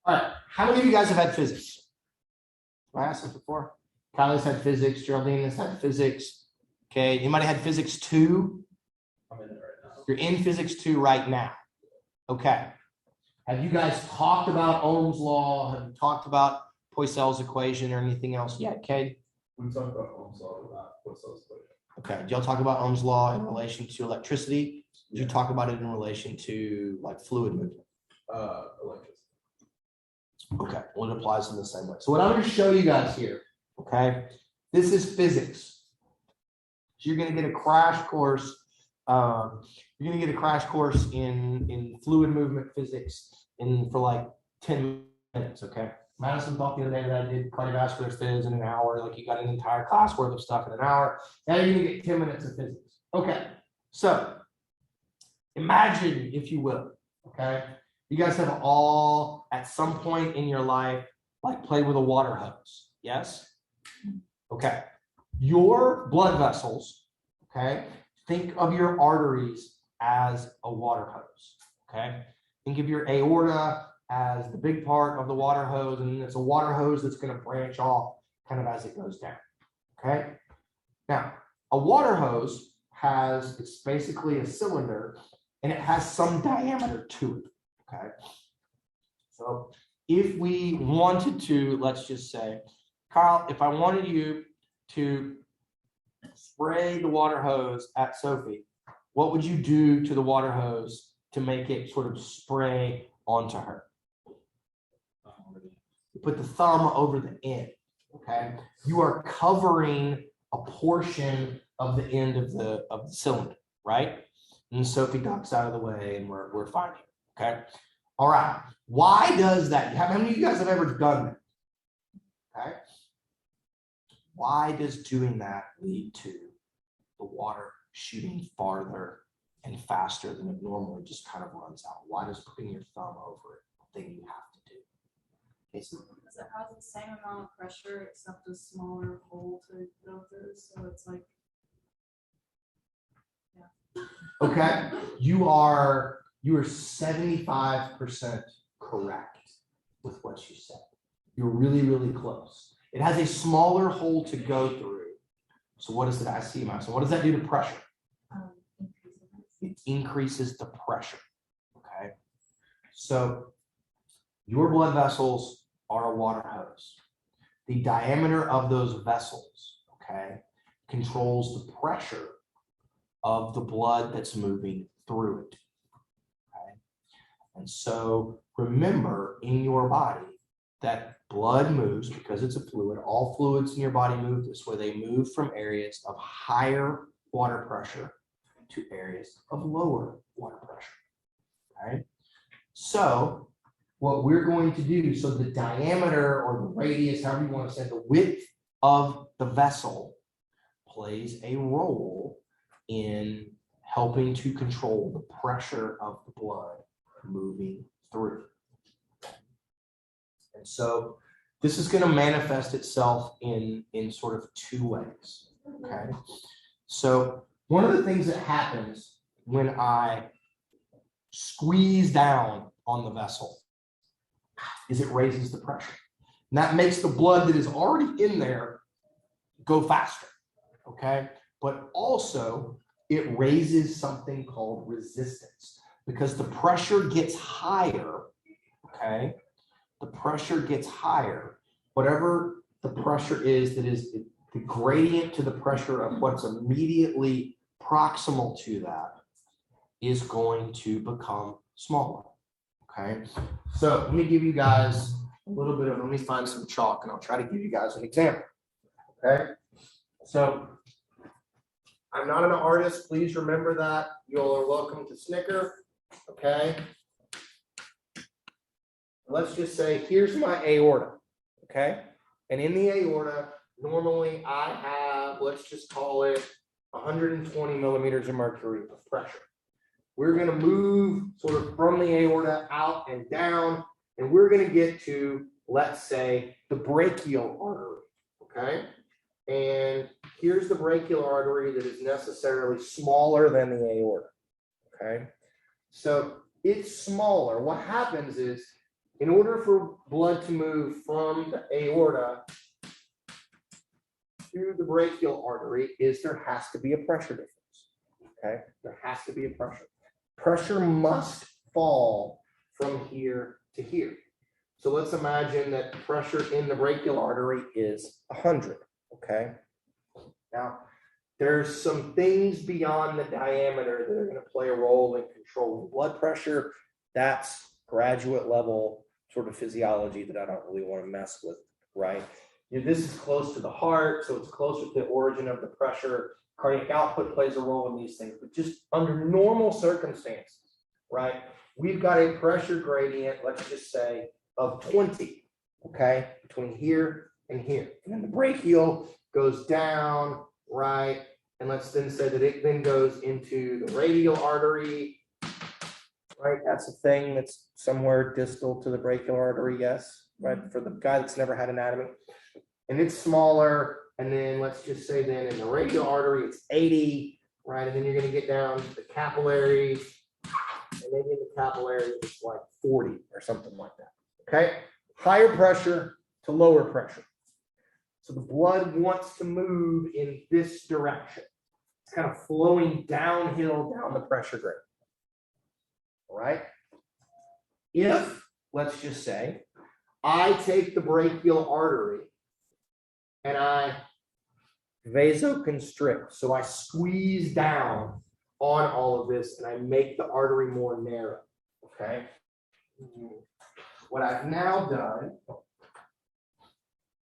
All right. How many of you guys have had physics? Have I asked this before? Kylie's had physics. Geraldine has had physics. Okay. Anybody had physics 2? I'm in it right now. You're in physics 2 right now. Okay. Have you guys talked about Ohm's law? Have you talked about Poiseuille's equation or anything else yet, okay? We talked about Ohm's law, but not Poiseuille's equation. Okay. Did y'all talk about Ohm's law in relation to electricity? Did you talk about it in relation to like fluid movement? Electricity. Okay, well, it applies in the same way. So what I'm going to show you guys here, okay, this is physics. So you're going to get a crash course. You're going to get a crash course in fluid movement physics for like 10 minutes, okay? Madison thought the other day that I did cardiovascular phys in an hour, like you got an entire class worth of stuff in an hour. Now you're going to get 10 minutes of physics. Okay, so imagine, if you will, okay, you guys have all, at some point in your life, like played with a water hose, yes? Okay. Your blood vessels, okay, think of your arteries as a water hose, okay? Think of your aorta as the big part of the water hose, and it's a water hose that's going to branch off kind of as it goes down, okay? Now, a water hose it's basically a cylinder, and it has some diameter to it. Okay, so if we wanted to, let's just say, Kyle, if I wanted you to spray the water hose at Sophie, what would you do to the water hose to make it sort of spray onto her? You put the thumb over the end, okay? You are covering a portion of the end of the cylinder, right? And Sophie ducks out of the way and we're fine here. Okay. All right. Why does that? How many of you guys have ever done that? Okay. Why does doing that lead to the water shooting farther and faster than it normally just kind of runs out? Why does putting your thumb over it the thing you have to do? Okay, so because it has the same amount of pressure except a smaller hole to go through, so it's like, yeah. Okay, you are 75% correct with what you said. You're really, really close. It has a smaller hole to go through. So what does it? I see, so what does that do to pressure? It increases the pressure. Okay, so your blood vessels are a water hose. The diameter of those vessels, okay, controls the pressure of the blood that's moving through it. Okay? And so remember in your body that blood moves because it's a fluid. All fluids in your body move this way. They move from areas of higher water pressure to areas of lower water pressure. Okay? So what we're going to do, so the diameter or the radius, however you want to say, the width of the vessel plays a role in helping to control the pressure of the blood moving through. And so this is going to manifest itself in sort of 2 ways. Okay. So one of the things that happens when I squeeze down on the vessel is it raises the pressure. And that makes the blood that is already in there go faster. Okay. But also it raises something called resistance because the pressure gets higher, okay? The pressure gets higher. Whatever the pressure is that is the gradient to the pressure of what's immediately proximal to that is going to become smaller, okay? So let me give you guys a little bit of, let me find some chalk and I'll try to give you guys an example, okay? So I'm not an artist. Please remember that. You all are welcome to snicker. Okay. Let's just say here's my aorta. Okay. And in the aorta, normally I have, let's just call it 120 millimeters of mercury of pressure. We're going to move sort of from the aorta out and down, and we're going to get to, let's say, the brachial artery. Okay. And here's the brachial artery that is necessarily smaller than the aorta, okay? So it's smaller. What happens is in order for blood to move from the aorta to the brachial artery is there has to be a pressure difference. Okay, there has to be a pressure. Pressure must fall from here to here. So let's imagine that pressure in the brachial artery is 100. Okay. Now, there's some things beyond the diameter that are going to play a role in controlling blood pressure. That's graduate level sort of physiology that I don't really want to mess with, right? This is close to the heart, so it's closer to the origin of the pressure. Cardiac output plays a role in these things, but just under normal circumstances, right? We've got a pressure gradient, let's just say, of 20, okay, between here and here. And then the brachial goes down, right? And let's then say that it then goes into the radial artery, right? That's a thing that's somewhere distal to the brachial artery, yes, right? For the guy that's never had anatomy. And it's smaller. And then let's just say then in the radial artery, it's 80, right? And then you're going to get down to the capillaries. And maybe in the capillaries, it's like 40 or something like that. Okay? Higher pressure to lower pressure. So the blood wants to move in this direction. It's kind of flowing downhill down the pressure gradient. All right? If, let's just say, I take the brachial artery and I vasoconstrict, so I squeeze down on all of this and I make the artery more narrow. Okay? What I've now done,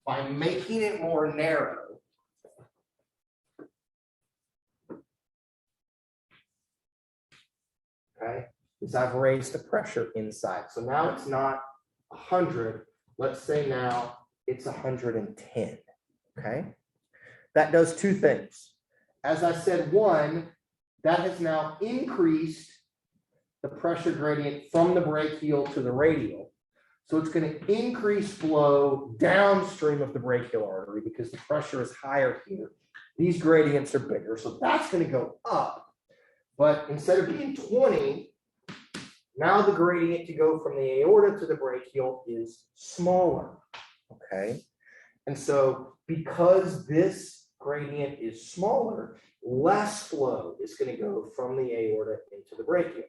by making it more narrow, okay, is I've raised the pressure inside. So now it's not 100. Let's say now it's 110. Okay? That does two things. As I said, one, that has now increased the pressure gradient from the brachial to the radial. So it's going to increase flow downstream of the brachial artery because the pressure is higher here. These gradients are bigger, so that's going to go up. But instead of being 20, now the gradient to go from the aorta to the brachial is smaller. Okay? And so because this gradient is smaller, less flow is going to go from the aorta into the brachial.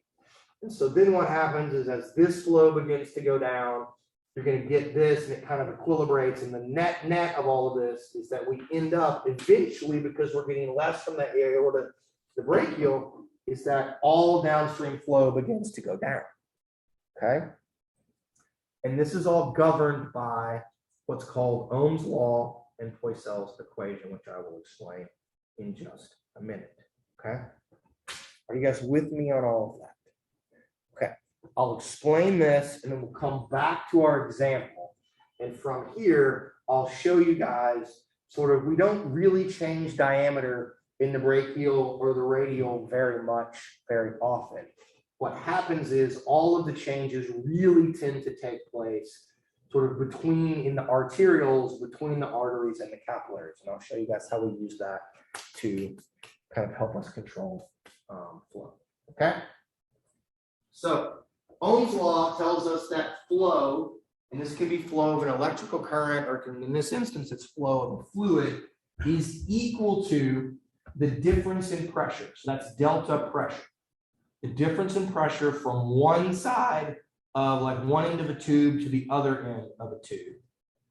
And so then what happens is as this flow begins to go down, you're going to get this and it kind of equilibrates. And the net of all of this is that we end up eventually, because we're getting less from the aorta to the brachial, is that all downstream flow begins to go down. Okay? And this is all governed by what's called Ohm's law and Poiseuille's equation, which I will explain in just a minute. Okay? Are you guys with me on all of that? Okay, I'll explain this and then we'll come back to our example. And from here, I'll show you guys sort of, we don't really change diameter in the brachial or the radial very much, very often. What happens is all of the changes really tend to take place sort of between, in the arterioles, between the arteries and the capillaries. And I'll show you guys how we use that to kind of help us control flow. Okay? So Ohm's law tells us that flow, and this can be flow of an electrical current, or in this instance, it's flow of a fluid, is equal to the difference in pressure. So that's delta pressure. The difference in pressure from one side of like one end of a tube to the other end of a tube,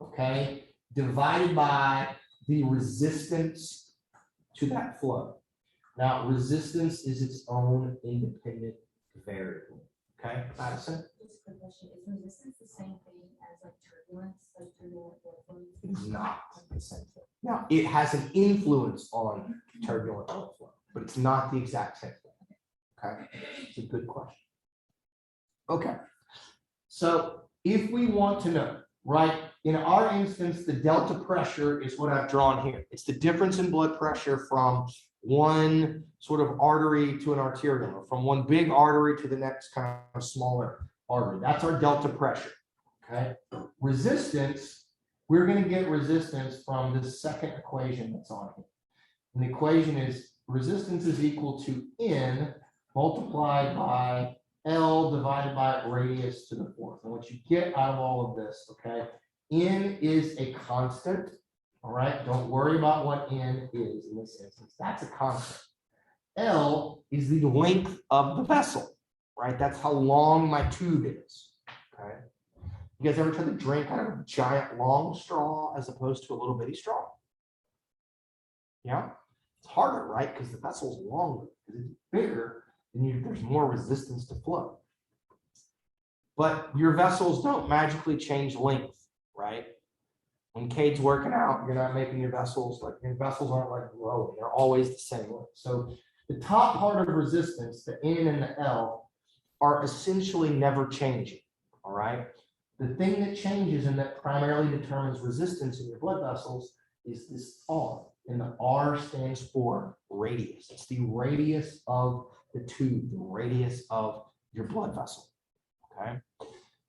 okay, divided by the resistance to that flow. Now, resistance is its own independent variable. Okay, Madison? Just a quick question. Is resistance the same thing as like turbulence? Like turbulent flow? It is not the same thing. Now, it has an influence on turbulent flow, but it's not the exact same thing. Okay, it's a good question. Okay, so if we want to know, right, in our instance, the delta pressure is what I've drawn here. It's the difference in blood pressure from one sort of artery to an arteriole, or from one big artery to the next kind of smaller artery. That's our delta pressure. Okay. Resistance, we're going to get resistance from this second equation that's on here. And the equation is resistance is equal to N multiplied by L divided by radius to the fourth. And what you get out of all of this, okay, N is a constant, all right? Don't worry about what N is in this instance. That's a constant. L is the length of the vessel, right? That's how long my tube is, okay? You guys ever try to drink out of a giant long straw as opposed to a little bitty straw? Yeah, it's harder, right? Because the vessel's longer, because it's bigger, and there's more resistance to flow. But your vessels don't magically change length, right? When Cade's working out, you're not making your vessels aren't like growing, they're always the same length. So the top part of resistance, the N and the L, are essentially never changing, all right? The thing that changes and that primarily determines resistance in your blood vessels is this R, and the R stands for radius. It's the radius of the tube, the radius of your blood vessel, okay?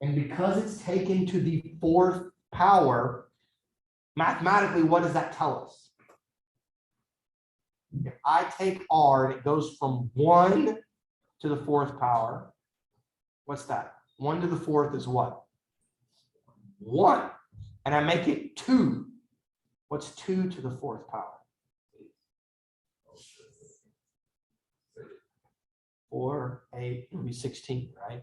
And because it's taken to the fourth power, mathematically, what does that tell us? If I take R and it goes from 1 to the fourth power, what's that? 1 to the fourth is what? 1. And I make it 2. What's 2 to the fourth power? 4, 8, it would be 16, right?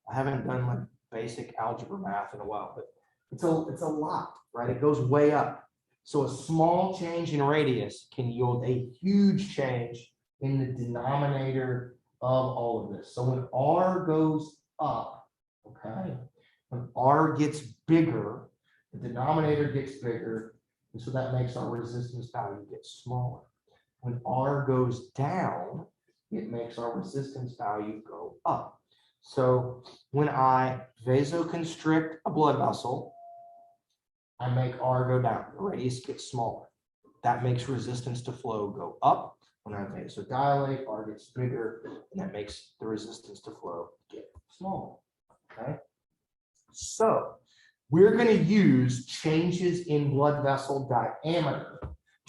I haven't done like basic algebra math in a while, but it's a lot, right? It goes way up. So a small change in radius can yield a huge change in the denominator of all of this. So when R goes up, okay, when R gets bigger, the denominator gets bigger, and so that makes our resistance value get smaller. When R goes down, it makes our resistance value go up. So when I vasoconstrict a blood vessel, I make R go down, the radius gets smaller. That makes resistance to flow go up. When I vasodilate, R gets bigger, and that makes the resistance to flow get smaller, okay? So we're going to use changes in blood vessel diameter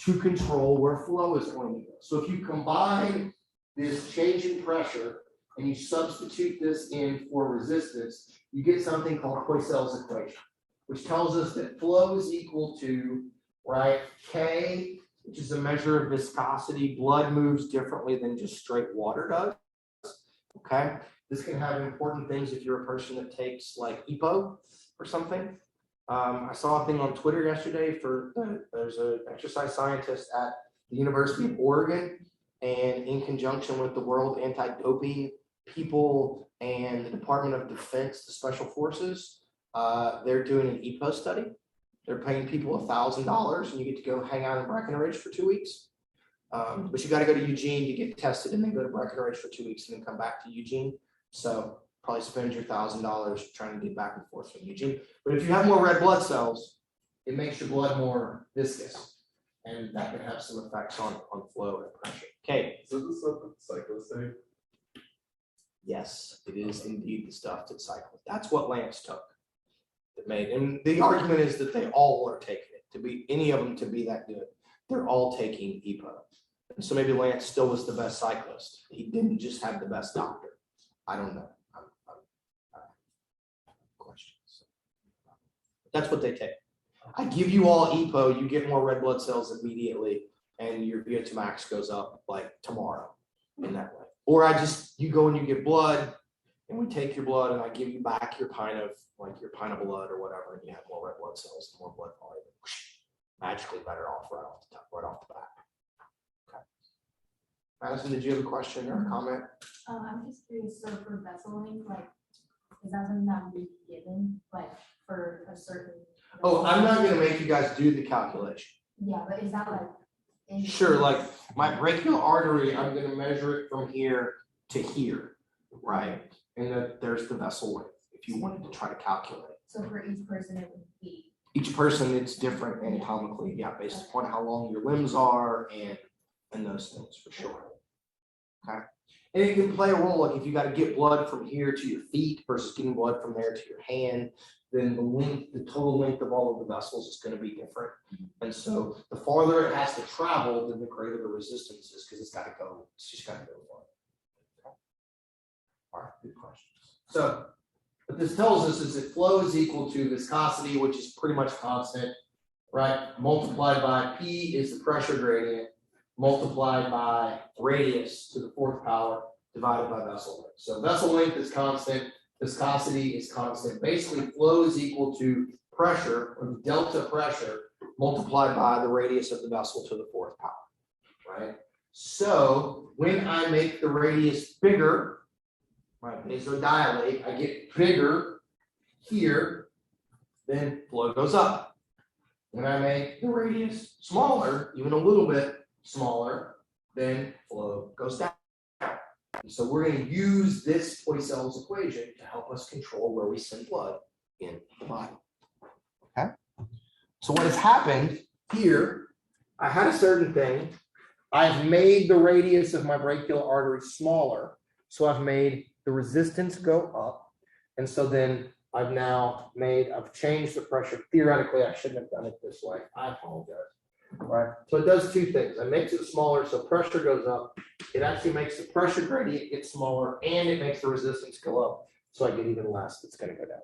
to control where flow is going to go. So if you combine this change in pressure and you substitute this in for resistance, you get something called Poiseuille's equation, which tells us that flow is equal to, right, K, which is a measure of viscosity. Blood moves differently than just straight water does, okay? This can have important things if you're a person that takes like EPO or something. I saw a thing on Twitter yesterday there's an exercise scientist at the University of Oregon, and in conjunction with the World Anti-Doping people and the Department of Defense, the Special Forces, they're doing an EPO study. They're paying people $1,000 and you get to go hang out in Breckenridge for 2 weeks. But you got to go to Eugene to get tested and then go to Breckenridge for 2 weeks and then come back to Eugene. So probably spend your $1,000 trying to get back and forth from Eugene. But if you have more red blood cells, it makes your blood more viscous. And that can have some effects on flow and pressure. Okay. So this stuff that cyclists take? Yes, it is indeed the stuff that cycles. That's what Lance took. That made, and the argument is that they all are taking it. To be any of them to be that good, they're all taking EPO. And so maybe Lance still was the best cyclist. He didn't just have the best doctor. I don't know. Questions. That's what they take. I give you all EPO, you get more red blood cells immediately, and your VO2 max goes up like tomorrow in that way. Or you go and you give blood, and we take your blood, and I give you back your pint of blood or whatever, and you have more red blood cells and more blood volume. Magically better off right off the bat. Okay. Madison, did you have a question or a comment? I'm just curious, so for vessel length, like, is that something that would be given, like, for a certain? Oh, I'm not going to make you guys do the calculation. Yeah, but is that like? Sure, like my brachial artery, I'm going to measure it from here to here, right? And there's the vessel length, if you wanted to try to calculate. So for each person, it would be? Each person, it's different anatomically, yeah, based upon how long your limbs are and those things for sure. Okay. And it can play a role, like if you got to get blood from here to your feet versus getting blood from there to your hand, then the total length of all of the vessels is going to be different. And so the farther it has to travel, then the greater the resistance is, because it's just got to go far. All right, good questions. So what this tells us is that flow is equal to viscosity, which is pretty much constant, right? Multiplied by P is the pressure gradient, multiplied by radius to the fourth power, divided by vessel length. So vessel length is constant, viscosity is constant. Basically, flow is equal to pressure, or delta pressure, multiplied by the radius of the vessel to the fourth power, right? So when I make the radius bigger, right, vasodilate, I get bigger here, then flow goes up. When I make the radius smaller, even a little bit smaller, then flow goes down. So we're going to use this Poiseuille's equation to help us control where we send blood in the body. Okay. So what has happened here, I had a certain thing. I've made the radius of my brachial artery smaller. So I've made the resistance go up. And so then I've changed the pressure. Theoretically, I shouldn't have done it this way. I apologize. All right. So it does two things. It makes it smaller, so pressure goes up. It actually makes the pressure gradient get smaller, and it makes the resistance go up. So I get even less that's going to go down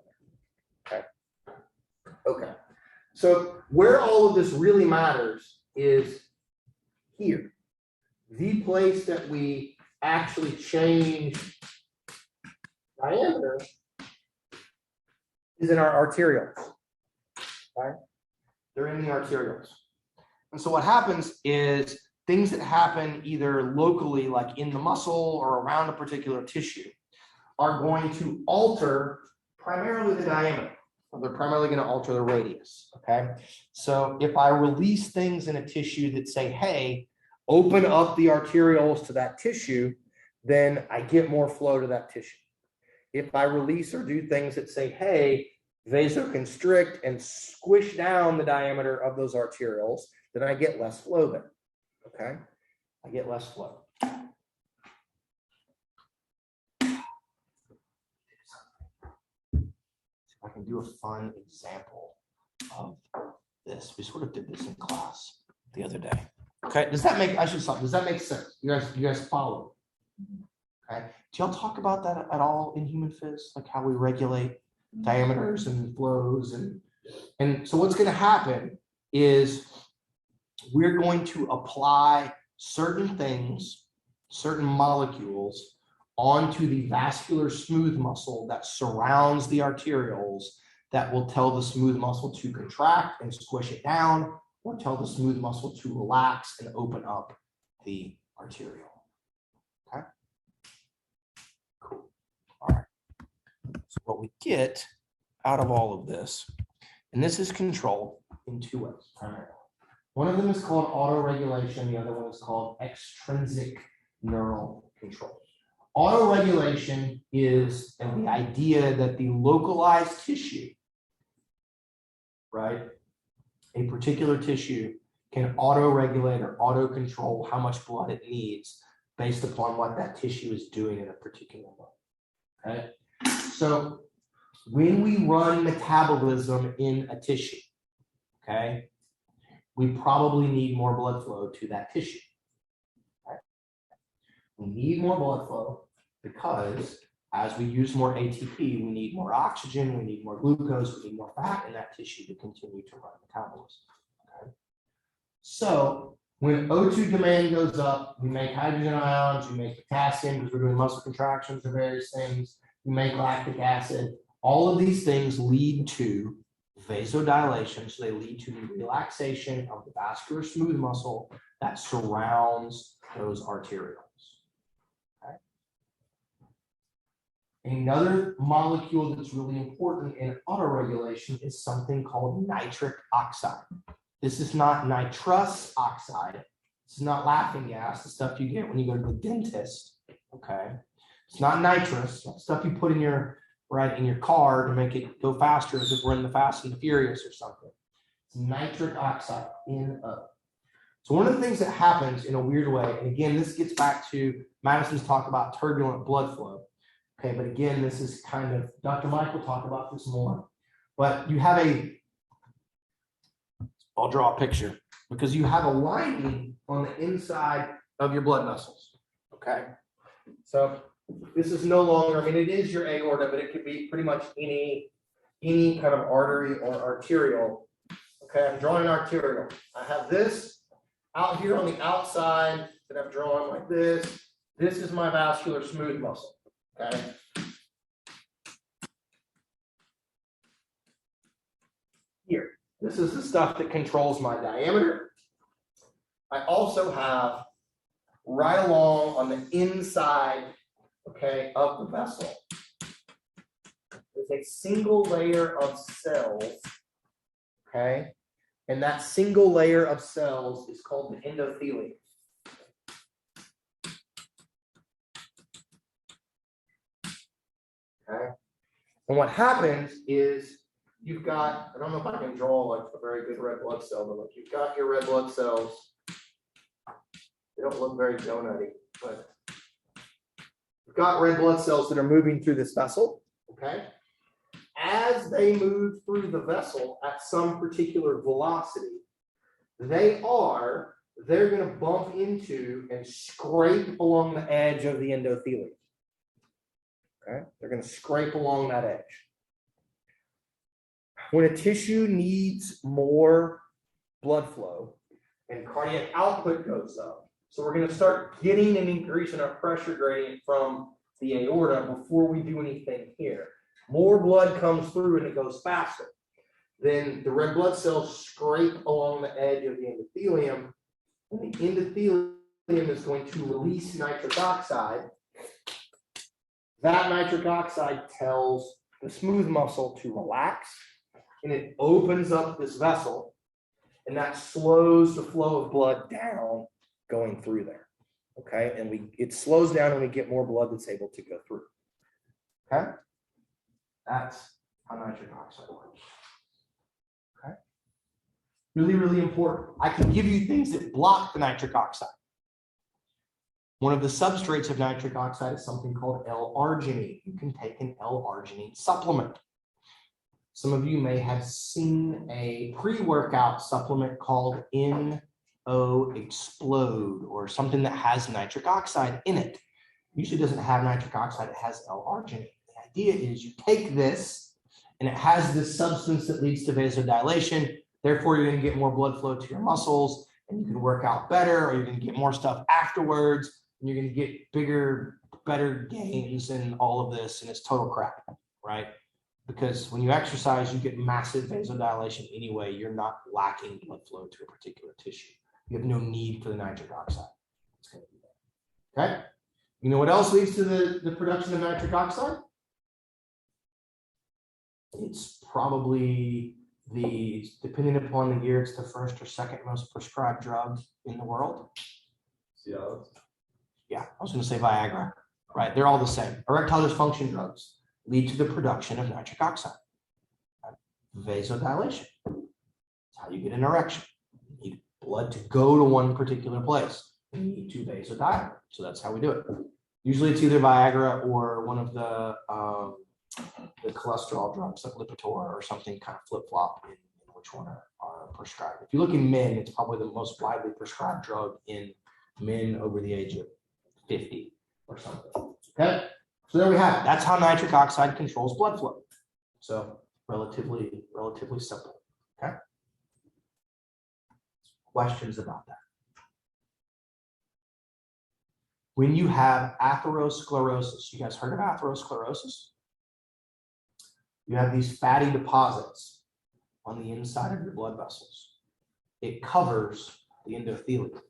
there. Okay. Okay. So where all of this really matters is here. The place that we actually change diameter is in our arterioles. Right? They're in the arterioles. And so what happens is things that happen either locally, like in the muscle or around a particular tissue, are going to alter primarily the diameter. They're primarily going to alter the radius. Okay. So if I release things in a tissue that say, hey, open up the arterioles to that tissue, then I get more flow to that tissue. If I release or do things that say, hey, vasoconstrict and squish down the diameter of those arterioles, then I get less flow there. Okay. I get less flow. I can do a fun example of this. We sort of did this in class the other day. Okay, does that make sense? You guys follow? Okay. Do y'all talk about that at all in human phys? Like how we regulate diameters and flows and so what's going to happen is we're going to apply certain things, certain molecules onto the vascular smooth muscle that surrounds the arterioles that will tell the smooth muscle to contract and squish it down, or tell the smooth muscle to relax and open up the arteriole. Okay. Cool. All right. So what we get out of all of this, and this is controlled in two ways primarily. One of them is called autoregulation. The other one is called extrinsic neural control. Autoregulation is the idea that the localized tissue, right, a particular tissue can auto-regulate or auto-control how much blood it needs based upon what that tissue is doing in a particular way. Okay? So when we run metabolism in a tissue, okay, we probably need more blood flow to that tissue. Okay? We need more blood flow because as we use more ATP, we need more oxygen, we need more glucose, we need more fat in that tissue to continue to run metabolism. Okay? So when O2 demand goes up, we make hydrogen ions, we make potassium because we're doing muscle contractions or various things, we make lactic acid. All of these things lead to vasodilation, so they lead to the relaxation of the vascular smooth muscle that surrounds those arterioles. Okay. Another molecule that's really important in autoregulation is something called nitric oxide. This is not nitrous oxide. This is not laughing gas, the stuff you get when you go to the dentist. Okay. It's not nitrous, it's stuff you put in your car to make it go faster as if we're in the Fast and the Furious or something. It's nitric oxide, NO. So one of the things that happens in a weird way, and again, this gets back to Madison's talk about turbulent blood flow. Okay, but again, this is kind of, Dr. Mike will talk about this more, but you have I'll draw a picture, because you have a lining on the inside of your blood vessels. Okay, so This is no longer, I mean, it is your aorta, but it could be pretty much any kind of artery or arterial. Okay, I'm drawing an arterial. I have this out here on the outside that I've drawn like this. This is my vascular smooth muscle. Okay. Here, this is the stuff that controls my diameter. I also have right along on the inside, okay, of the vessel, there's a single layer of cells, okay, and that single layer of cells is called the endothelium. Okay, and what happens is you've got, I don't know if I can draw like a very good red blood cell, but look, you've got your red blood cells. They don't look very donutty, but you've got red blood cells that are moving through this vessel, okay? As they move through the vessel at some particular velocity, they're going to bump into and scrape along the edge of the endothelium. Okay, they're going to scrape along that edge. When a tissue needs more blood flow and cardiac output goes up, so we're going to start getting an increase in our pressure gradient from the aorta before we do anything here. More blood comes through and it goes faster. Then the red blood cells scrape along the edge of the endothelium, and the endothelium is going to release nitric oxide. That nitric oxide tells the smooth muscle to relax, and it opens up this vessel, and that slows the flow of blood down going through there. Okay, and it slows down and we get more blood that's able to go through. Okay, that's how nitric oxide works. Okay, really, really important. I can give you things that block the nitric oxide. One of the substrates of nitric oxide is something called L-arginine. You can take an L-arginine supplement. Some of you may have seen a pre-workout supplement called Explode, or something that has nitric oxide in it. Usually doesn't have nitric oxide, it has L-arginine. The idea is you take this and it has this substance that leads to vasodilation. Therefore, you're going to get more blood flow to your muscles and you can work out better, or you're going to get more stuff afterwards and you're going to get bigger, better gains and all of this. And it's total crap, right? Because when you exercise, you get massive vasodilation anyway. You're not lacking blood flow to a particular tissue. You have no need for the nitric oxide. It's going to be there. Okay? You know what else leads to the production of nitric oxide? It's probably depending upon the year, it's the first or second most prescribed drug in the world. Cialis. Yeah, I was going to say Viagra, right? They're all the same. Erectile dysfunction drugs lead to the production of nitric oxide. Vasodilation. That's how you get an erection. You need blood to go to one particular place. You need to vasodilate. So that's how we do it. Usually it's either Viagra or one of the cholesterol drugs like Lipitor or something kind of flip-flop in which one are prescribed. If you look in men, it's probably the most widely prescribed drug in men over the age of 50 or something. Okay, so there we have it. That's how nitric oxide controls blood flow. So relatively simple. Okay. Questions about that? When you have atherosclerosis, you guys heard of atherosclerosis? You have these fatty deposits on the inside of your blood vessels. It covers the endothelium.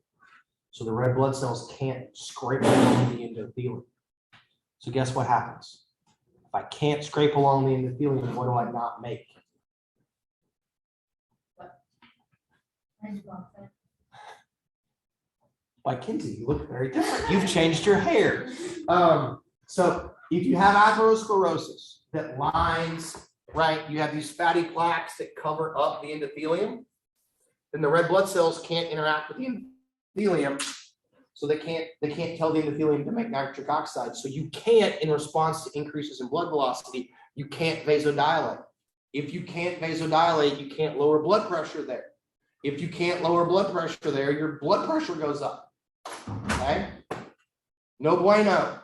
So the red blood cells can't scrape along the endothelium. So guess what happens? If I can't scrape along the endothelium, what do I not make? By Kinsey, you look very different. You've changed your hair. So if you have atherosclerosis that lines, right, you have these fatty plaques that cover up the endothelium, then the red blood cells can't interact with the endothelium, so they can't tell the endothelium to make nitric oxide. So you can't, in response to increases in blood velocity, you can't vasodilate. If you can't vasodilate, you can't lower blood pressure there. If you can't lower blood pressure there, your blood pressure goes up. Okay? No bueno.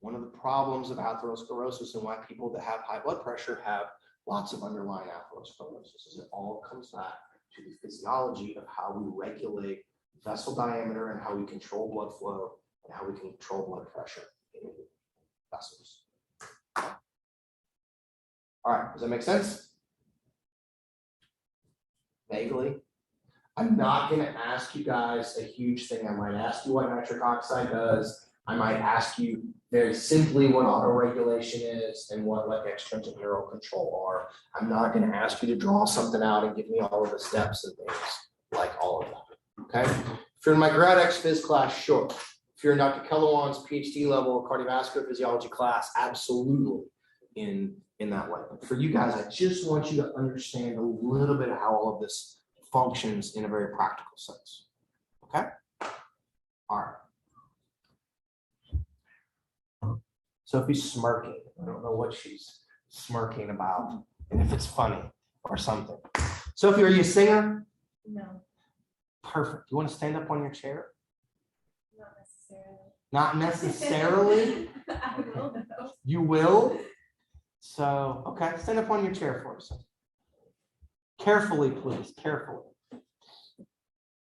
One of the problems of atherosclerosis and why people that have high blood pressure have lots of underlying atherosclerosis is it all comes back to the physiology of how we regulate vessel diameter and how we control blood flow and how we control blood pressure in vessels. All right, does that make sense? Vaguely. I'm not going to ask you guys a huge thing. I might ask you what nitric oxide does. I might ask you very simply what autoregulation is and what like extrinsic neural control are. I'm not going to ask you to draw something out and give me all of the steps and things like all of that. Okay. If you're in my grad X phys class, sure. If you're in Dr. Kellerwan's PhD level cardiovascular physiology class, absolutely in that way. But for you guys, I just want you to understand a little bit of how all of this functions in a very practical sense. Okay. All right. Sophie's smirking. I don't know what she's smirking about and if it's funny or something. Sophie, are you a singer? No, Perfect. You want to stand up on your chair? not Not necessarily. necessarily. I will though. You will? So, okay, stand up on your chair for us. Carefully, please, carefully.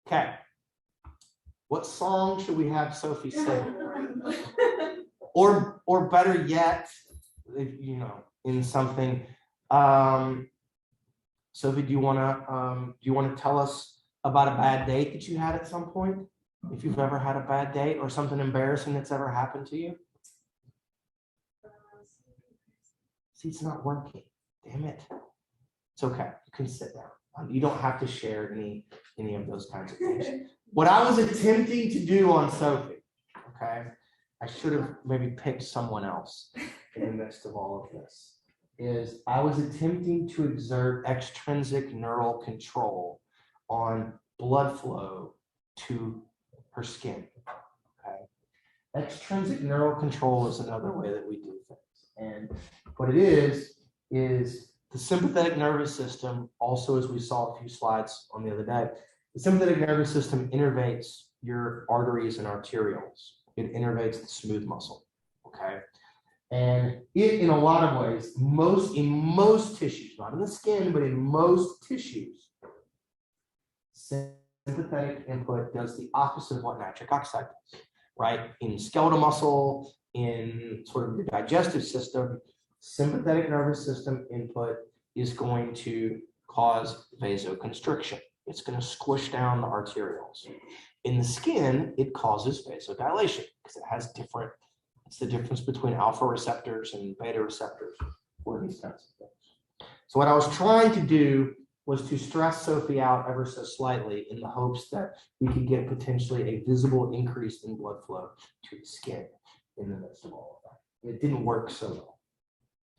Okay. What song should we have Sophie sing? Or better yet, if, you know, in something. Sophie, do you want to tell us about a bad date that you had at some point? If you've ever had a bad date or something embarrassing that's ever happened to you? See, it's not working. Damn it. It's okay. You can sit down. You don't have to share any of those kinds of things. What I was attempting to do on Sophie, okay, I should have maybe picked someone else in the midst of all of this, is I was attempting to exert extrinsic neural control on blood flow to her skin. Okay. Extrinsic neural control is another way that we do things. And what it is the sympathetic nervous system, also as we saw a few slides on the other day, the sympathetic nervous system innervates your arteries and arterioles. It innervates the smooth muscle, okay? And it, in a lot of ways, in most tissues, not in the skin, but in most tissues, sympathetic input does the opposite of what nitric oxide does, right? In skeletal muscle, in sort of the digestive system, sympathetic nervous system input is going to cause vasoconstriction. It's going to squish down the arterioles. In the skin, it causes vasodilation because it has it's the difference between alpha receptors and beta receptors for these kinds of things. So what I was trying to do was to stress Sophie out ever so slightly in the hopes that we could get potentially a visible increase in blood flow to the skin in the midst of all of that. It didn't work so well.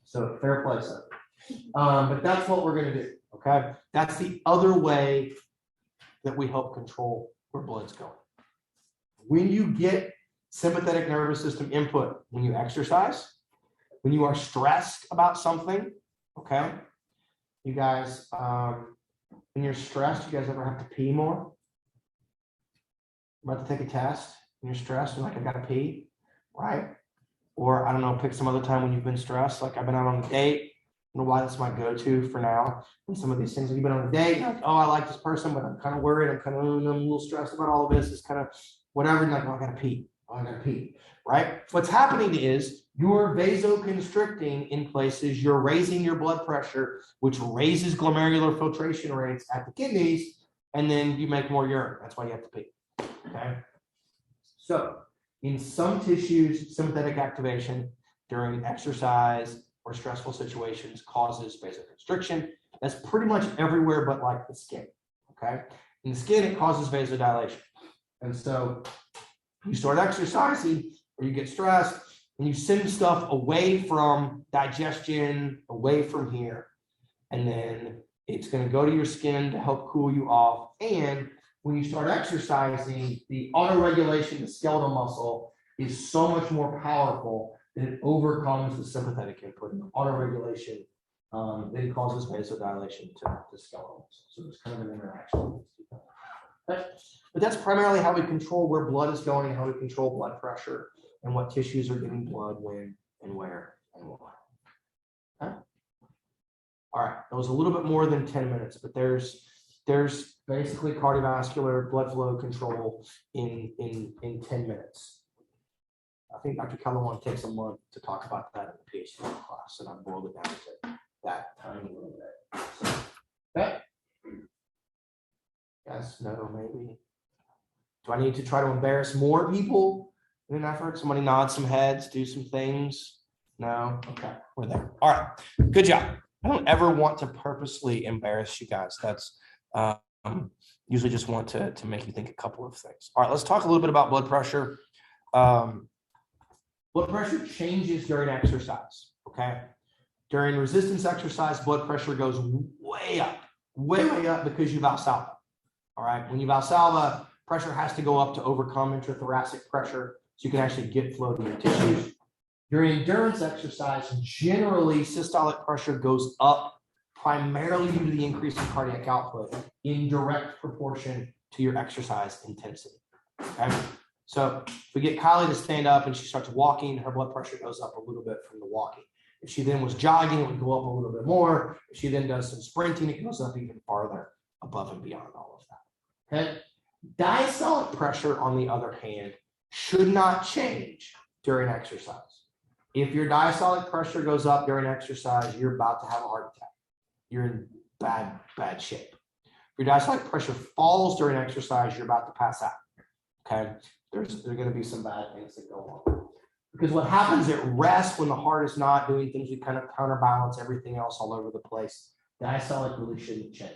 So fair play, Sophie. But that's what we're going to do, okay? That's the other way that we help control where blood's going. When you get sympathetic nervous system input, when you exercise, when you are stressed about something, okay? You guys, when you're stressed, you guys ever have to pee more? About to take a test, and you're stressed, and like, I gotta pee, right? Or I don't know, pick some other time when you've been stressed, like I've been out on a date. I don't know why that's my go-to for now. And some of these things, you've been on a date, you're like, oh, I like this person, but I'm kind of worried. I'm a little stressed about all of this. It's kind of whatever. And like, oh, I gotta pee. Oh, I gotta pee. Right? What's happening is you're vasoconstricting in places. You're raising your blood pressure, which raises glomerular filtration rates at the kidneys, and then you make more urine. That's why you have to pee. Okay. So in some tissues, sympathetic activation during exercise or stressful situations causes vasoconstriction. That's pretty much everywhere but like the skin, okay? In the skin, it causes vasodilation. And so you start exercising or you get stressed and you send stuff away from digestion, away from here. And then it's gonna go to your skin to help cool you off. And when you start exercising, the autoregulation, the skeletal muscle is so much more powerful that it overcomes the sympathetic input and autoregulation. Then causes vasodilation to skeletal muscle. So there's kind of an interaction. But that's primarily how we control where blood is going and how we control blood pressure and what tissues are getting blood when and where and why. Okay. All right, that was a little bit more than 10 minutes, but there's basically cardiovascular blood flow control in 10 minutes. I think Dr. Kellerman takes a month to talk about that in the PhD class, and I boiled it down to that tiny little bit. So, okay. Yes, no, maybe. Do I need to try to embarrass more people in an effort? Somebody nod some heads, do some things. No? Okay, we're there. All right, good job. I don't ever want to purposely embarrass you guys. That's usually just want to make you think a couple of things. All right, let's talk a little bit about blood pressure. Blood pressure changes during exercise, okay? During resistance exercise, blood pressure goes way up because you Valsalva, all right? When you Valsalva, pressure has to go up to overcome intrathoracic pressure so you can actually get flow to your tissues. During endurance exercise, generally systolic pressure goes up primarily due to the increase in cardiac output in direct proportion to your exercise intensity, okay? So if we get Kylie to stand up and she starts walking, her blood pressure goes up a little bit from the walking. If she then was jogging, it would go up a little bit more. If she then does some sprinting, it goes up even farther above and beyond all of that. Okay. Diastolic pressure, on the other hand, should not change during exercise. If your diastolic pressure goes up during exercise, you're about to have a heart attack. You're in bad shape. If your diastolic pressure falls during exercise, you're about to pass out. Okay. There's going to be some bad things that go on. Because what happens at rest when the heart is not doing things, we kind of counterbalance everything else all over the place. Diastolic really shouldn't change.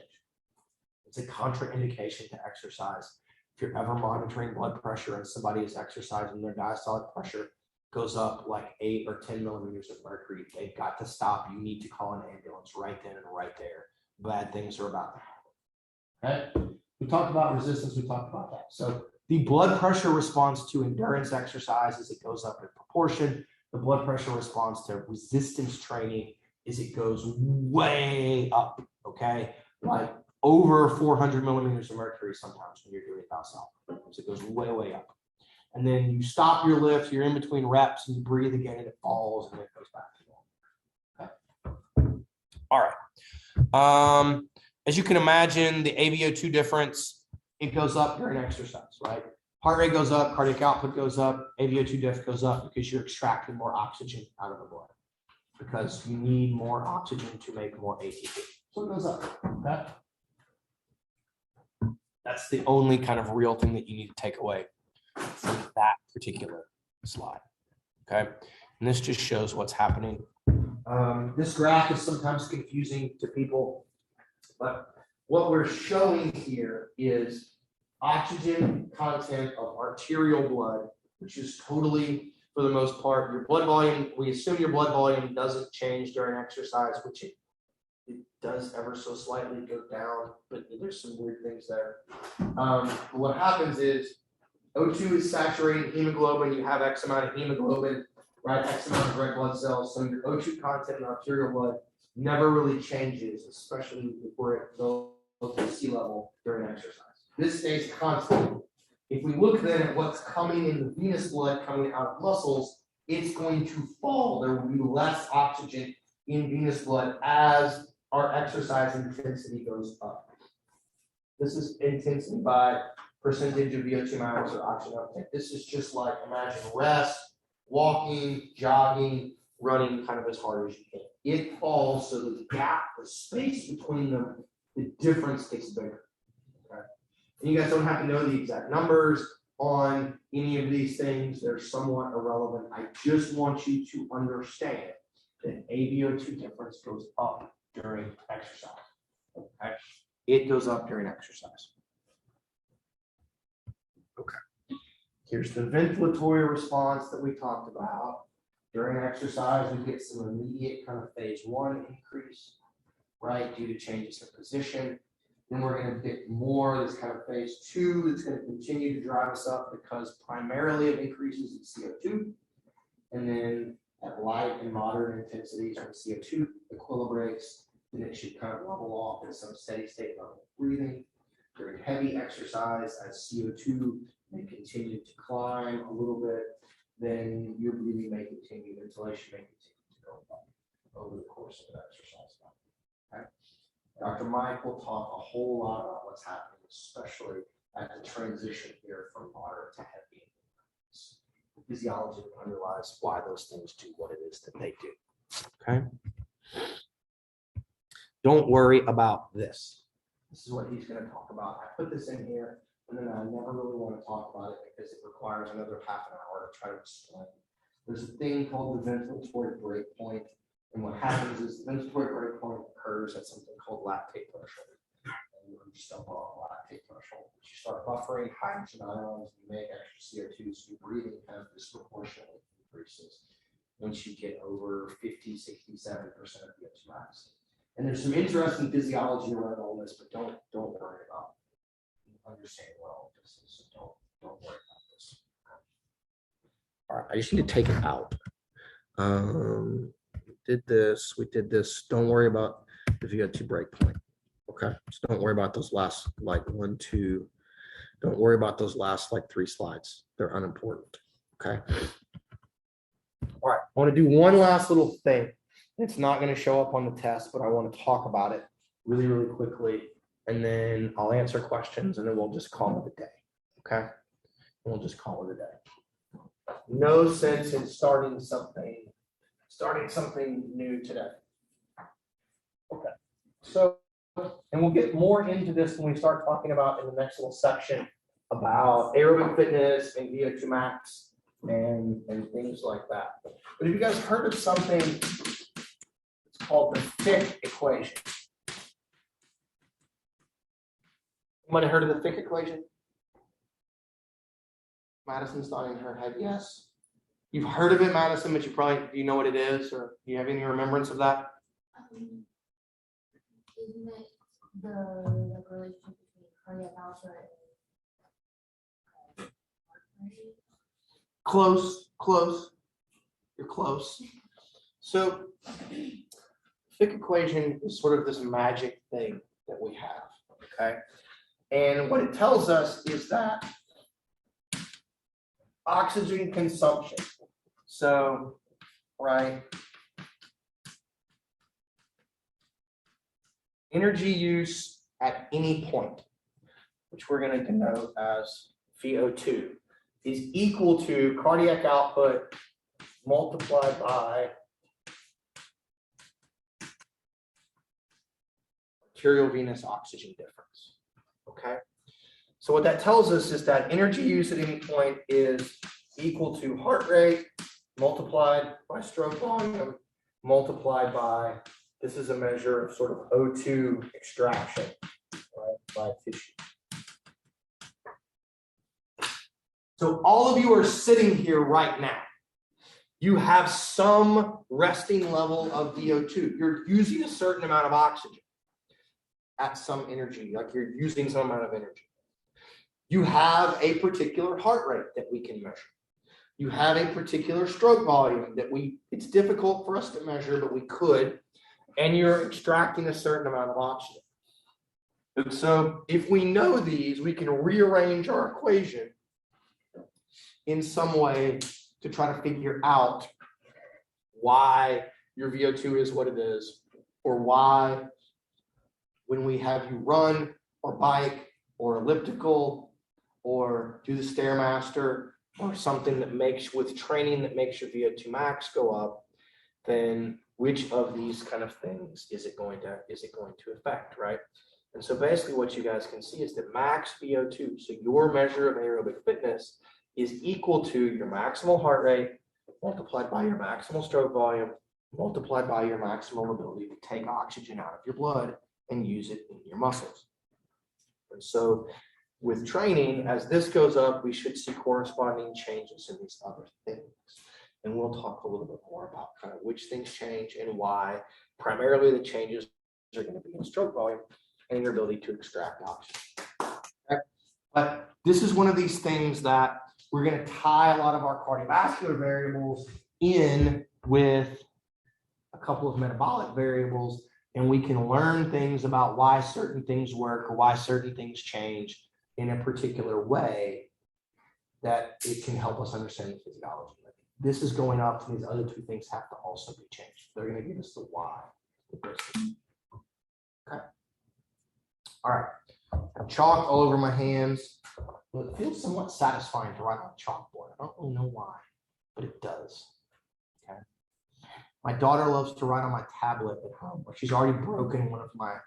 It's a contraindication to exercise. If you're ever monitoring blood pressure and somebody is exercising, their diastolic pressure goes up like 8 or 10 millimeters of mercury, they've got to stop. You need to call an ambulance right then and right there. Bad things are about to happen. Okay? We talked about resistance. We talked about that. So the blood pressure response to endurance exercise is it goes up in proportion. The blood pressure response to resistance training is it goes way up, okay? Like over 400 millimeters of mercury sometimes when you're doing Valsalva. So it goes way up. And then you stop your lift, you're in between reps, and you breathe again, and it falls, and it goes back to normal. Okay. All right. As you can imagine, the AVO2 difference, it goes up during exercise, right? Heart rate goes up, cardiac output goes up, AVO2 diff goes up because you're extracting more oxygen out of the blood because you need more oxygen to make more ATP. So it goes up, okay? That's the only kind of real thing that you need to take away from that particular slide, okay? And this just shows what's happening. This graph is sometimes confusing to people, but what we're showing here is oxygen content of arterial blood, which is totally, for the most part, your blood volume. We assume your blood volume doesn't change during exercise, which it does ever so slightly go down, but there's some weird things there. What happens is O2 is saturating hemoglobin. You have X amount of hemoglobin, right? X amount of red blood cells. So your O2 content in arterial blood never really changes, especially if we're at low sea level during exercise. This stays constant. If we look then at what's coming in the venous blood coming out of muscles, it's going to fall. There will be less oxygen in venous blood as our exercise intensity goes up. This is intensity by percentage of VO2 max or oxygen uptake. This is just like, imagine rest, walking, jogging, running kind of as hard as you can. It falls so the gap, the space between them, the difference gets bigger. Okay? And you guys don't have to know the exact numbers on any of these things. They're somewhat irrelevant. I just want you to understand that AVO2 difference goes up during exercise. Okay? It goes up during exercise. Okay. Here's the ventilatory response that we talked about. During exercise, we get some immediate kind of phase 1 increase, right, due to changes in position. Then we're going to get more this kind of phase 2 that's going to continue to drive us up because primarily it increases in CO2. And then at light and moderate intensities, when CO2 equilibrates, then it should kind of level off at some steady state level of breathing. During heavy exercise, as CO2 may continue to climb a little bit, then your breathing may continue, the ventilation may continue to go up over the course of the exercise. Okay. Dr. Mike will talk a whole lot about what's happening, especially at the transition here from moderate to heavy. The physiology that underlies why those things do what it is that they do. Okay. Don't worry about this. This is what he's going to talk about. I put this in here, and then I never really want to talk about it because it requires another half an hour to try to explain. There's a thing called the ventilatory breakpoint, and what happens is the ventilatory breakpoint occurs at something called lactate threshold. And you're just above lactate threshold. You start buffering hydrogen ions, you make extra CO2, so your breathing kind of disproportionately increases once you get over 50, 60, 70% of VO2 max. And there's some interesting physiology around all this, but don't worry about understanding what all of this is. So don't worry about this. All right, I just need to take it out. We did this. Don't worry about the VO2 breakpoint. Okay, so don't worry about those last like 1, 2. Don't worry about those last like 3 slides. They're unimportant. Okay. All right, I want to do one last little thing. It's not going to show up on the test, but I want to talk about it really, really quickly. And then I'll answer questions and then we'll just call it a day. Okay. And we'll just call it a day. No sense in starting something new today. Okay. So, and we'll get more into this when we start talking about in the next little section about aerobic fitness and VO2 max and things like that. But have you guys heard of something called the Fick equation? You might have heard of the Fick equation. Madison's nodding her head yes. You've heard of it, Madison, but you know what it is, or do you have any remembrance of that? Isn't it the relationship between cardiac output and Close. You're close. So Fick equation is sort of this magic thing that we have, okay? And what it tells us is that oxygen consumption, so, right, energy use at any point, which we're going to denote as VO2, is equal to cardiac output multiplied by arterial venous oxygen difference. Okay. So what that tells us is that energy use at any point is equal to heart rate multiplied by stroke volume multiplied by, this is a measure of sort of O2 extraction, right, by tissue. So all of you are sitting here right now. You have some resting level of VO2. You're using a certain amount of oxygen at some energy, like you're using some amount of energy. You have a particular heart rate that we can measure. You have a particular stroke volume that it's difficult for us to measure, but we could, and you're extracting a certain amount of oxygen. And so if we know these, we can rearrange our equation in some way to try to figure out why your VO2 is what it is, or why when we have you run or bike or elliptical or do the Stairmaster or something that makes with training that makes your VO2 max go up, then which of these kind of things is it going to affect, right? And so basically what you guys can see is that max VO2, so your measure of aerobic fitness, is equal to your maximal heart rate multiplied by your maximal stroke volume multiplied by your maximal ability to take oxygen out of your blood and use it in your muscles. And so with training, as this goes up, we should see corresponding changes in these other things. And we'll talk a little bit more about kind of which things change and why. Primarily the changes are going to be in stroke volume and your ability to extract oxygen. Okay? But this is one of these things that we're going to tie a lot of our cardiovascular variables in with a couple of metabolic variables, and we can learn things about why certain things work or why certain things change in a particular way that it can help us understand the physiology. this is going up, and these other two things have to also be changed. They're going to give us the Y. Okay. All right. I've chalked all over my hands. Well, it feels somewhat satisfying to write on a chalkboard. I don't really know why, but it does. Okay. My daughter loves to write on my tablet at home. She's already broken one of my,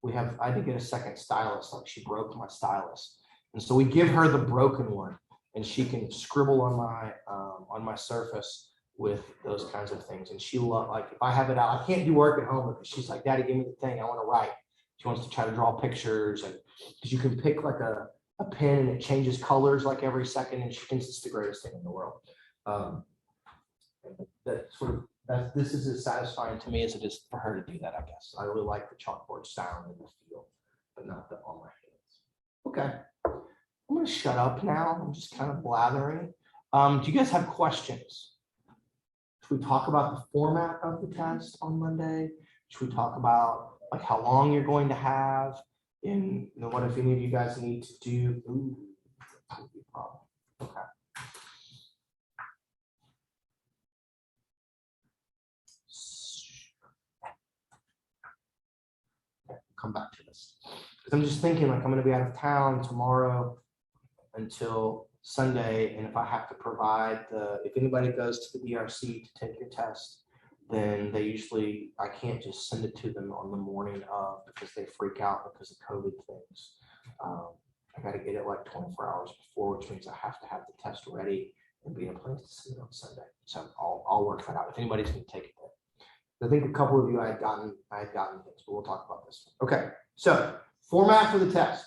I had to get a second stylus, like she broke my stylus. And so we give her the broken one, and she can scribble on my surface with those kinds of things. And she like, if I have it out, I can't do work at home because she's like, Daddy, give me the thing, I want to write. She wants to try to draw pictures, and because you can pick like a pen and it changes colors like every second, and she thinks it's the greatest thing in the world. This is as satisfying to me as it is for her to do that, I guess. I really like the chalkboard sound and the feel, but not the on my hands. Okay, I'm gonna shut up now. I'm just kind of blathering. Do you guys have questions? Should we talk about the format of the test on Monday? Should we talk about like how long you're going to have? And what if any of you guys need to do? Ooh, that would be a problem. Okay. Come back to this. I'm just thinking like I'm going to be out of town tomorrow until Sunday, and if I have to provide if anybody goes to the DRC to take your test, then I can't just send it to them on the morning of because they freak out because of COVID things. I got to get it like 24 hours before, which means I have to have the test ready and be in a place to send it on Sunday. So I'll work that out if anybody's going to take it there. I think a couple of you I had gotten things, but we'll talk about this. Okay, so format for the test.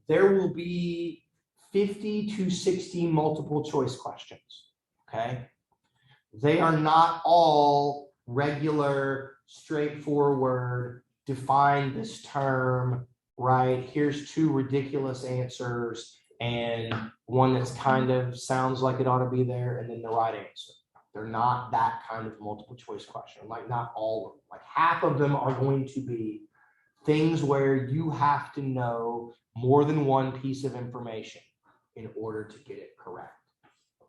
There will be 50 to 60 multiple choice questions. Okay, they are not all regular, straightforward, define this term, right? Here's two ridiculous answers and one that's kind of sounds like it ought to be there, and then the right answer. They're not that kind of multiple choice question. Like not all of them. Like half of them are going to be things where you have to know more than one piece of information in order to get it correct.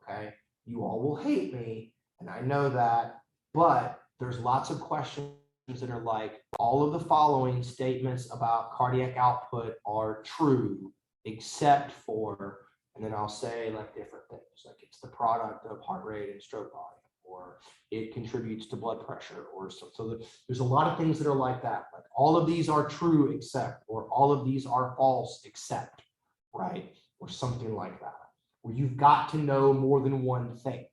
Okay? You all will hate me, and I know that, but there's lots of questions that are like, all of the following statements about cardiac output are true, except for, and then I'll say like different things, like it's the product of heart rate and stroke volume, or it contributes to blood pressure, or so there's a lot of things that are like that. Like all of these are true except, or all of these are false except, right? Or something like that, where you've got to know more than one thing,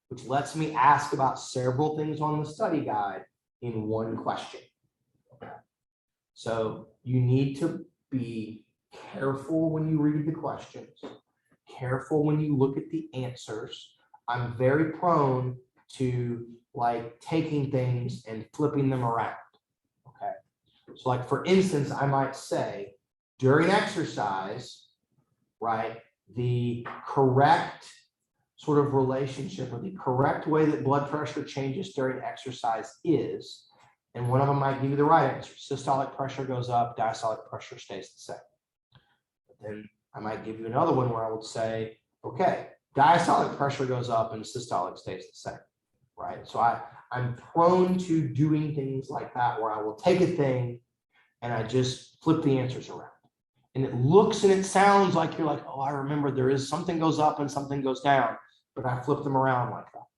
which lets me ask about several things on the study guide in one question. Okay. So you need to be careful when you read the questions, careful when you look at the answers. I'm very prone to like taking things and flipping them around. Okay. So like, for instance, I might say during exercise, right, the correct sort of relationship or the correct way that blood pressure changes during exercise is, and one of them might give you the right answer. Systolic pressure goes up, diastolic pressure stays the same. But then I might give you another one where I would say, okay, diastolic pressure goes up and systolic stays the same, right? So I'm prone to doing things like that where I will take a thing and I just flip the answers around. And it looks and it sounds like you're like, oh, I remember there is something goes up and something goes down, but I flip them around like that,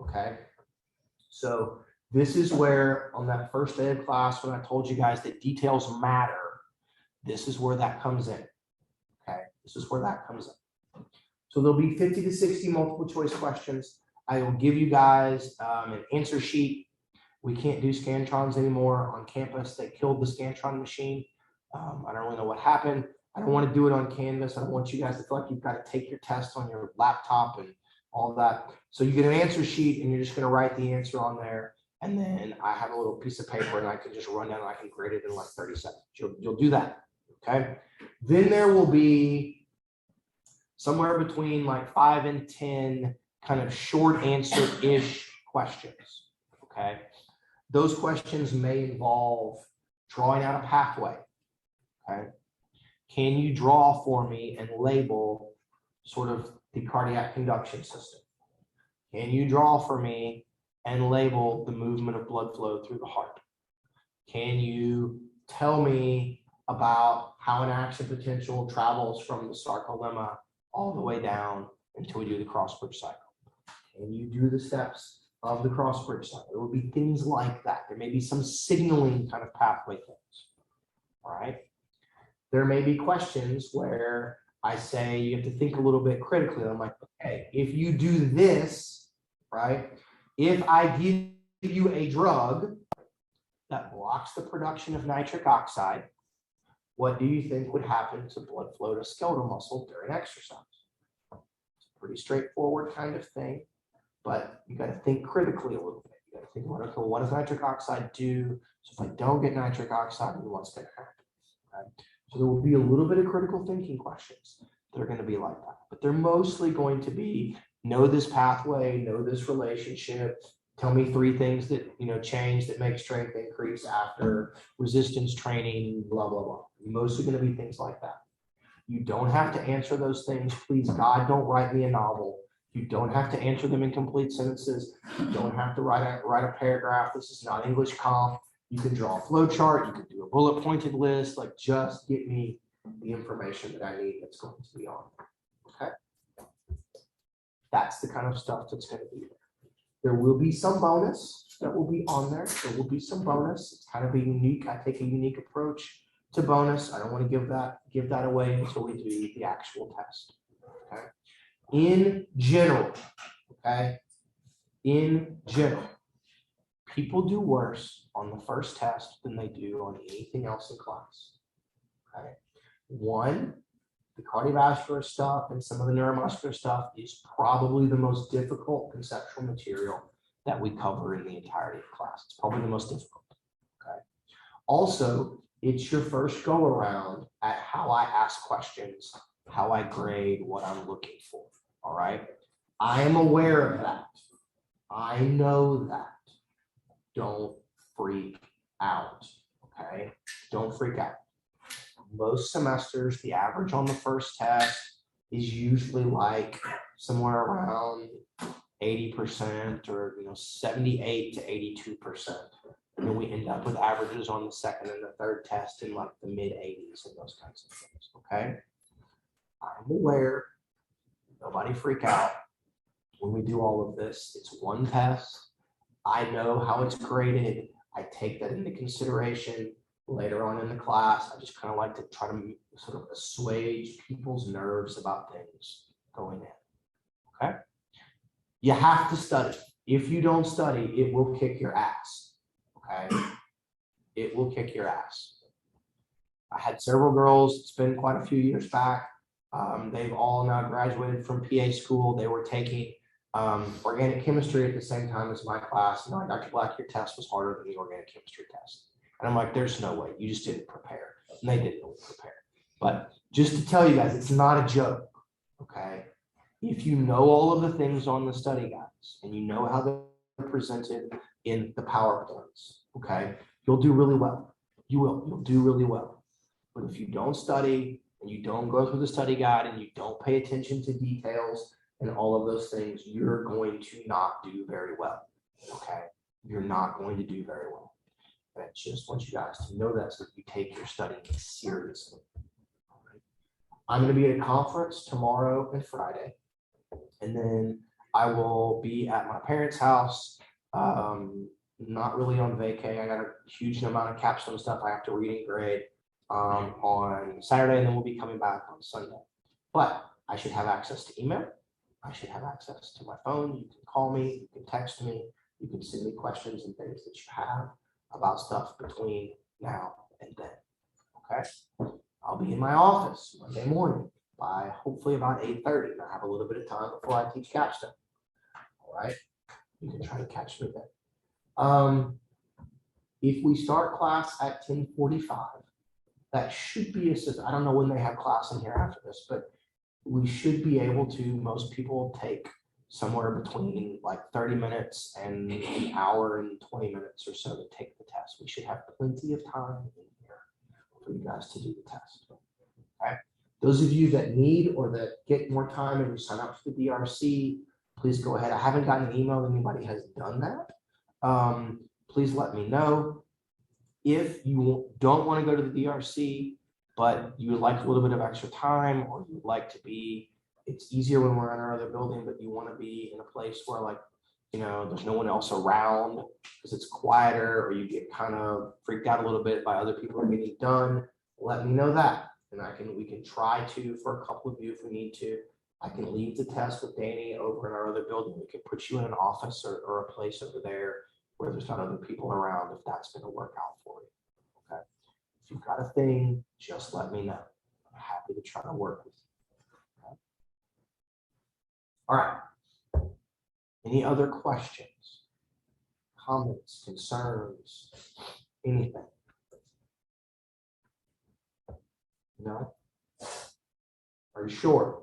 okay? So this is where on that first day of class, when I told you guys that details matter, this is where that comes in, okay? This is where that comes in. So there'll be 50 to 60 multiple choice questions. I will give you guys an answer sheet. We can't do Scantrons anymore on campus. They killed the Scantron machine. I don't really know what happened. I don't want to do it on Canvas. I don't want you guys to feel like you've got to take your test on your laptop and all of that. So you get an answer sheet and you're just going to write the answer on there. And then I have a little piece of paper and I can just run down and I can grade it in like 30 seconds. You'll do that, okay? Then there will be somewhere between like 5 and 10 kind of short answer-ish questions, okay? Those questions may involve drawing out a pathway, okay? Can you draw for me and label sort of the cardiac conduction system? Can you draw for me and label the movement of blood flow through the heart? Can you tell me about how an action potential travels from the sarcolemma all the way down until we do the cross bridge cycle? Can you do the steps of the cross bridge cycle? There will be things like that. There may be some signaling kind of pathway things. All right. There may be questions where I say you have to think a little bit critically. I'm like, okay, if you do this, right? If I give you a drug that blocks the production of nitric oxide, what do you think would happen to blood flow to skeletal muscle during exercise? It's a pretty straightforward kind of thing, but you got to think critically a little bit. You got to think about, okay, what does nitric oxide do? So if I don't get nitric oxide, then what's going to happen? Right? So there will be a little bit of critical thinking questions that are going to be like that, but they're mostly going to be, know this pathway, know this relationship, tell me 3 things that, change that make strength increase after resistance training, blah, blah, blah. Mostly going to be things like that. You don't have to answer those things. Please, God, don't write me a novel. You don't have to answer them in complete sentences. You don't have to write a paragraph. This is not English comp. You can draw a flow chart. You can do a bullet pointed list. Like, just get me the information that I need that's going to be on. Okay. That's the kind of stuff that's going to be there. There will be some bonus that will be on there. There will be some bonus. It's kind of a unique. I take a unique approach to bonus. I don't want to give that away until we do the actual test. Okay. In general, okay. In general, people do worse on the first test than they do on anything else in class. Okay. One, the cardiovascular stuff and some of the neuromuscular stuff is probably the most difficult conceptual material that we cover in the entirety of class. It's probably the most difficult. Okay. Also, it's your first go around at how I ask questions, how I grade, what I'm looking for. All right. I am aware of that. I know that. Don't freak out. Okay. Don't freak out. Most semesters, the average on the first test is usually like somewhere around 80% or 78 to 82%. And then we end up with averages on the second and the third test in like the mid 80s and those kinds of things. Okay. I'm aware. Nobody freak out. When we do all of this, it's one test. I know how it's graded. I take that into consideration later on in the class. I just kind of like to try to sort of assuage people's nerves about things going in. Okay. You have to study. If you don't study, it will kick your ass. Okay. It will kick your ass. I had several girls, it's been quite a few years back. They've all now graduated from PA school. They were taking organic chemistry at the same time as my class. And like, Dr. Black, your test was harder than the organic chemistry test. And I'm like, there's no way. You just didn't prepare. And they didn't prepare. But just to tell you guys, it's not a joke. Okay. If you know all of the things on the study guides and you know how they're presented in the PowerPoints, okay, you'll do really well. You will. You'll do really well. But if you don't study and you don't go through the study guide and you don't pay attention to details and all of those things, you're going to not do very well. Okay. You're not going to do very well. And I just want you guys to know that so that you take your studying seriously. All right. I'm going to be at a conference tomorrow and Friday. And then I will be at my parents' house, not really on vacay. I got a huge amount of capstone stuff I have to read and grade on Saturday, and then we'll be coming back on Sunday. But I should have access to email. I should have access to my phone. You can call me, you can text me, you can send me questions and things that you have about stuff between now and then. Okay. I'll be in my office Monday morning by hopefully about 8:30. And I have a little bit of time before I teach capstone. All right. You can try to catch me then. If we start class at 10:45, that should be I don't know when they have class in here after this, but we should be able to, most people take somewhere between like 30 minutes and an hour and 20 minutes or so to take the test. We should have plenty of time in here for you guys to do the test. Okay. Those of you that need or that get more time and you sign up for the DRC, please go ahead. I haven't gotten an email that anybody has done that. Please let me know. If you don't want to go to the DRC, but you would like a little bit of extra time, or you'd like to be, it's easier when we're in our other building, but you want to be in a place where, like, you know, there's no one else around because it's quieter, or you get kind of freaked out a little bit by other people are getting done, let me know that. And we can try to, for a couple of you, if we need to, I can leave the test with Danny over in our other building. We can put you in an office or a place over there where there's not other people around, if that's going to work out for you. Okay. If you've got a thing, just let me know. I'm happy to try to work with you. Okay. All right. Any other questions, comments, concerns, anything? No? Are you sure?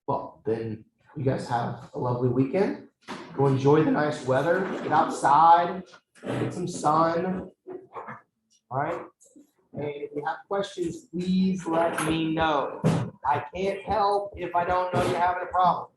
Well, then you guys have a lovely weekend. Go enjoy the nice weather. Get outside, get some sun. All right. And if you have questions, please let me know. I can't help if I don't know you're having a problem.